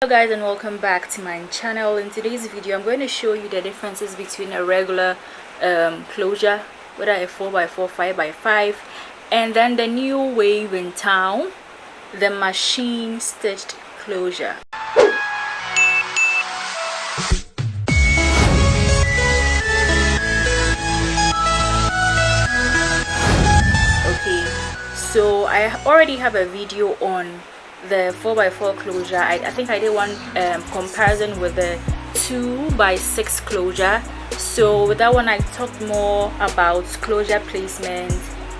Hello guys, and welcome back to my channel. In today's video I'm going to show you the differences between a regular closure, whether a 4x4, 5x5, and then the new wave in town, the machine stitched closure. Okay, so I already have a video on the 4x4 closure. I think I did one comparison with the 2x6 closure. So with that one I talked more about closure placement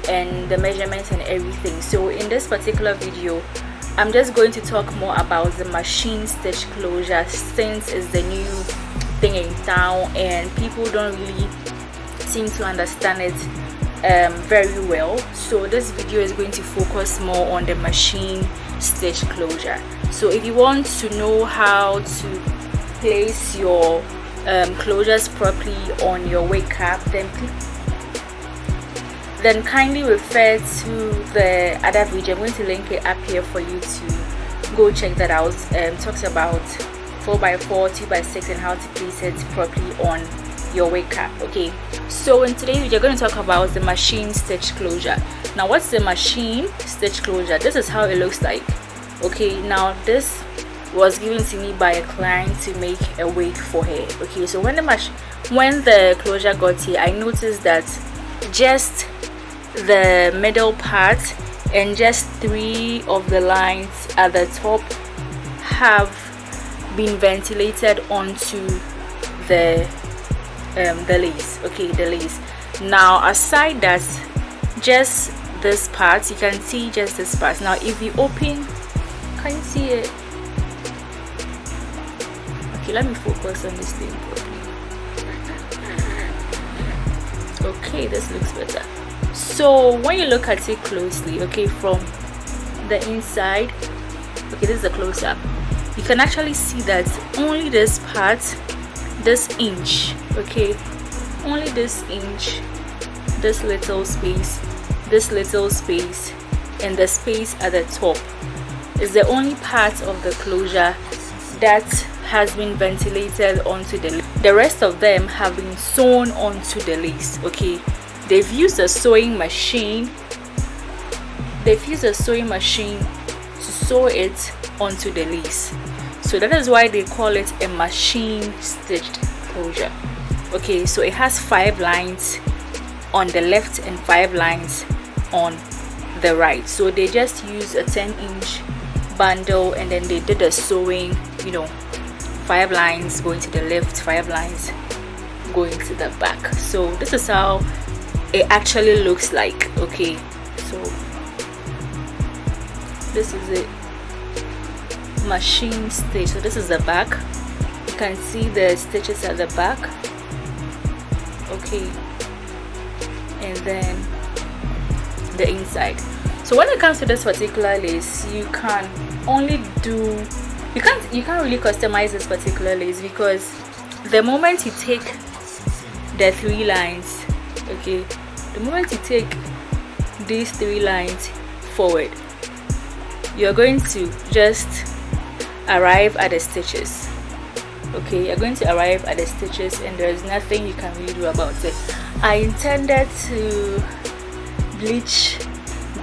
and the measurements and everything. So in this particular video I'm just going to talk more about the machine stitch closure, since it's the new thing in town and people don't really seem to understand it very well. So this video is going to focus more on the machine stitch closure. So if you want to know how to place your closures properly on your wig cap, then kindly refer to the other video. I'm going to link it up here for you to go check that out. Talks about 4x4, 2x6 and how to place it properly on your wig cap. Okay, so in today's video we're going to talk about the machine stitch closure. Now what's the machine stitch closure? This is how it looks like. Okay, now this was given to me by a client to make a wig for her. Okay, so when the closure got here, I noticed that just the middle part and just 3 of the lines at the top have been ventilated onto the lace. Okay, the lace. Now aside that, just this part, you can see just this part. Now if you open, can you see it? Okay, let me focus on this thing properly. Okay, this looks better. So when you look at it closely, okay, from the inside, okay, this is a close-up, you can actually see that only this part, this inch, okay, only this inch, this little space, and the space at the top is the only part of the closure that has been ventilated onto the lace. The rest of them have been sewn onto the lace. Okay, they've used a sewing machine to sew it onto the lace. So that is why they call it a machine stitched closure. Okay, so it has 5 lines on the left and 5 lines on the right. So they just use a 10-inch bundle and then they did the sewing, 5 lines going to the left, 5 lines going to the back. So this is how it actually looks like. Okay, so this is it, machine stitch. So this is the back, you can see the stitches at the back. Okay, and then the inside. So when it comes to this particular lace, you can't really customize this particular lace, because the moment you take the 3 lines, okay, the moment you take these 3 lines forward, you're going to just arrive at the stitches. Okay, you're going to arrive at the stitches and there's nothing you can really do about it. I intended to bleach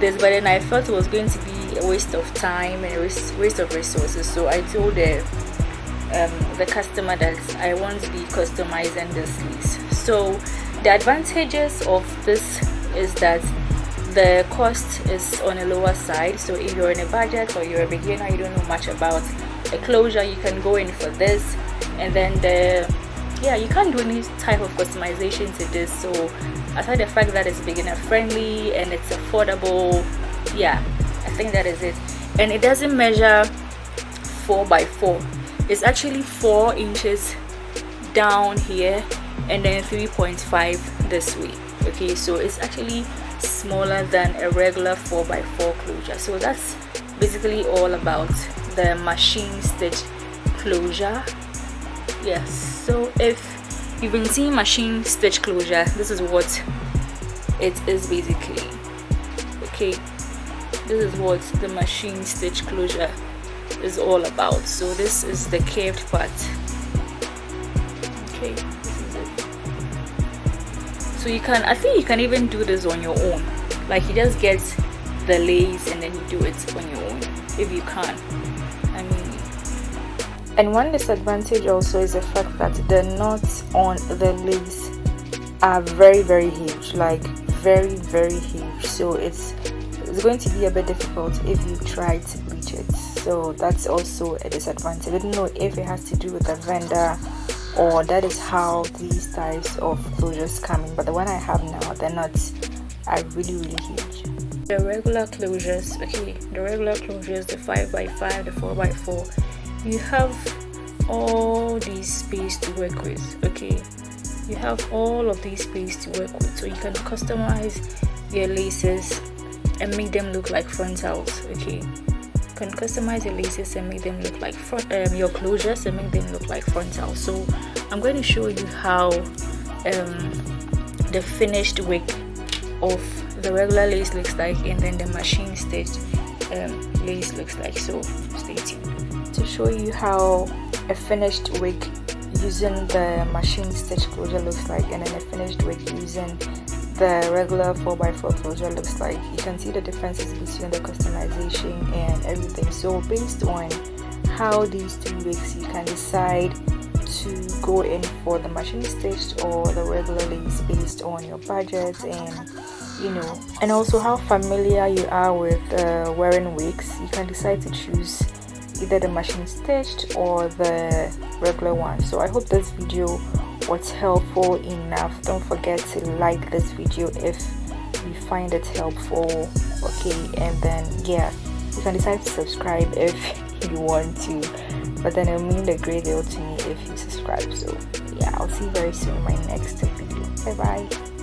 this, but then I felt it was going to be a waste of time and a waste of resources. So I told the customer that I won't be customizing this lace. So the advantages of this is that the cost is on a lower side. So if you're in a budget or you're a beginner, you don't know much about a closure, you can go in for this, and then you can't do any type of customization to this. So aside the fact that it's beginner friendly and it's affordable, I think that is it. And it doesn't measure 4x4, it's actually 4 inches down here and then 3.5 this way. Okay, so it's actually smaller than a regular 4x4 closure. So that's basically all about the machine stitch closure. Yes, so if you've been seeing machine stitch closure, this is what it is basically. Okay, this is what the machine stitch closure is all about. So this is the curved part. Okay, this is it. So I think you can even do this on your own. Like you just get the lace and then you do it on your own if you can. I mean, and one disadvantage also is the fact that the knots on the lace are very, very huge, like very, very huge. So it's going to be a bit difficult if you try to bleach it. So that's also a disadvantage. I don't know if it has to do with the vendor or that is how these types of closures come in, but the one I have now, the knots are really, really huge. The regular closures, okay, the regular closures, the 5x5, the 4x4, you have all these space to work with. Okay, you have all of these space to work with, so you can customize your laces and make them look like frontals. Okay, you can customize your laces and make them look like your closures and make them look like frontals. So I'm going to show you how the finished wig of the regular lace looks like, and then the machine stitched lace looks like. So stay tuned to show you how a finished wig using the machine stitch closure looks like, and then a finished wig using the regular 4x4 closure looks like. You can see the differences between the customization and everything. So based on how these two wigs, you can decide to go in for the machine stitched or the regular lace based on your budget, and and also how familiar you are with wearing wigs. You can decide to choose either the machine stitched or the regular one. So I hope this video was helpful enough. Don't forget to like this video if you find it helpful. Okay, and then yeah, you can decide to subscribe if you want to, but then it'll mean a great deal to me if you subscribe. So yeah, I'll see you very soon in my next video. Bye bye.